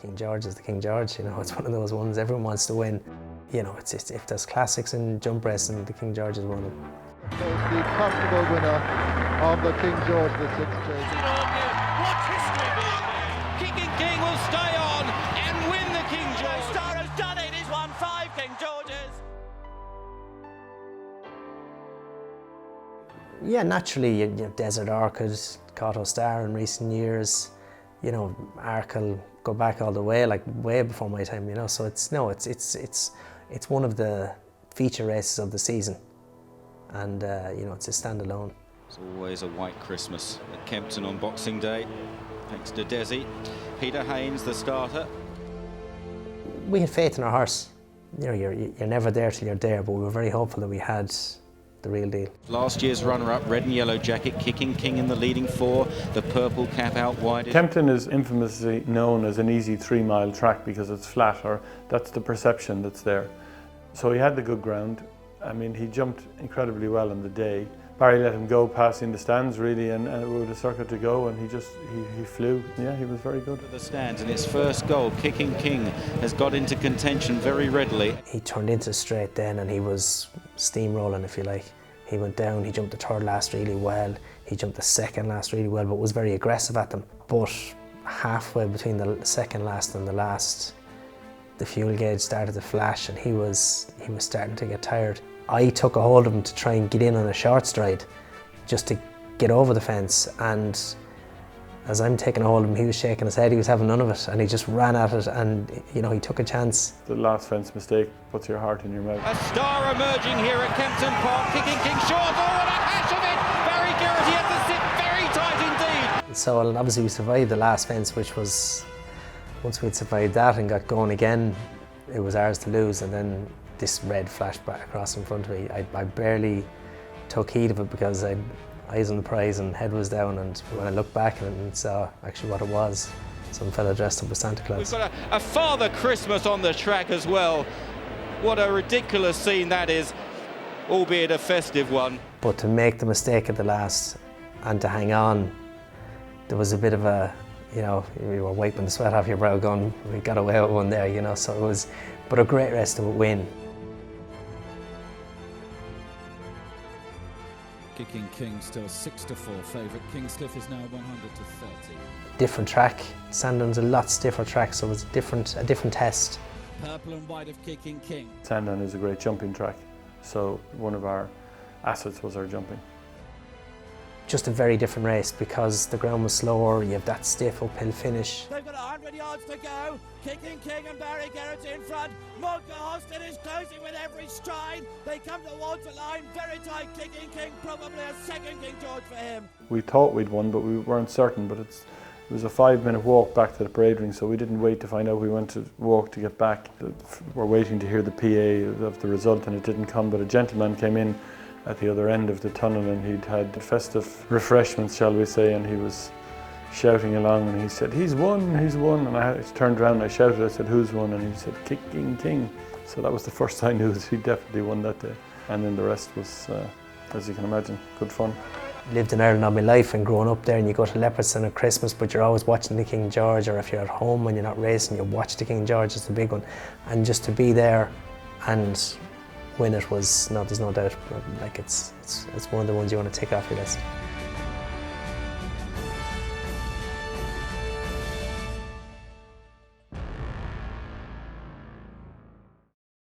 King George is the King George, you know, it's one of those ones everyone wants to win. You know, it's if there's classics in jump racing, the King George is one of them. It's the comfortable winner of the King George VI jersey. What's history being made? Kicking King will stay on and win the King George. Star has done it, he's won 5 King Georges. Yeah, naturally, you know, Desert Orchid, Cotto Star in recent years, you know, Arkle go back all the way, like way before my time, you know. So it's one of the feature races of the season, and you know, it's a standalone. It's always a white Christmas at Kempton on Boxing Day, thanks to Desi. Peter Haynes, the starter. We had faith in our horse. You know, you're never there till you're there, but we were very hopeful that we had the real deal. Last year's runner-up, red and yellow jacket, Kicking King in the leading 4, the purple cap out wide. Kempton is infamously known as an easy 3-mile track because it's flat, or that's the perception that's there. So he had the good ground. I mean, he jumped incredibly well on the day. Barry let him go passing the stands really, and with a circuit to go, and he flew. Yeah, he was very good. The stands in its first goal, Kicking King has got into contention very readily. He turned into straight then, and he was steamrolling, if you like. He went down, he jumped the third last really well, he jumped the second last really well, but was very aggressive at them. But halfway between the second last and the last, the fuel gauge started to flash, and he was starting to get tired. I took a hold of him to try and get in on a short stride, just to get over the fence, and as I'm taking a hold of him, he was shaking his head, he was having none of it, and he just ran at it, and you know, he took a chance. The last fence mistake puts your heart in your mouth. A star emerging here at Kempton Park, Kicking King short, oh, what a hash of it! Barry Garrett, he had to sit very tight indeed. So obviously we survived the last fence, which was, once we'd survived that and got going again, it was ours to lose, and then this red flashed back across in front of me. I barely took heed of it because I had eyes on the prize and head was down, and when I looked back and saw actually what it was, some fella dressed up as Santa Claus. We've got a Father Christmas on the track as well. What a ridiculous scene that is, albeit a festive one. But to make the mistake at the last and to hang on, there was a bit of a, you know, you were wiping the sweat off your brow going, we got away with one there, you know, so it was, but a great race to win. Kicking King still 6-4 favourite. Kingscliff is now 100-30. Different track. Sandown's a lot stiffer track, so it was a different test. Purple and white of Kicking King. Sandown is a great jumping track, so one of our assets was our jumping. Just a very different race because the ground was slower, you have that stiff uphill finish. They've got 100 yards to go. Kicking King and Barry Garrett in front. Monka Austin is closing with every stride. They come towards the line, very tight. Kicking King, probably a second King George for him. We thought we'd won, but we weren't certain, but it was a 5-minute walk back to the parade ring, so we didn't wait to find out. We went to walk to get back. We're waiting to hear the PA of the result, and it didn't come, but a gentleman came in at the other end of the tunnel, and he'd had festive refreshments, shall we say, and he was shouting along, and he said, he's won, and I turned around and I shouted, I said, who's won? And he said, Kicking King. So that was the first I knew that he definitely won that day, and then the rest was, as you can imagine, good fun. Lived in Ireland all my life and growing up there, and you go to Leopardstown at Christmas, but you're always watching the King George, or if you're at home when you're not racing, you watch the King George, it's the big one, and just to be there and win it was, no, there's no doubt, like it's one of the ones you want to tick off your list.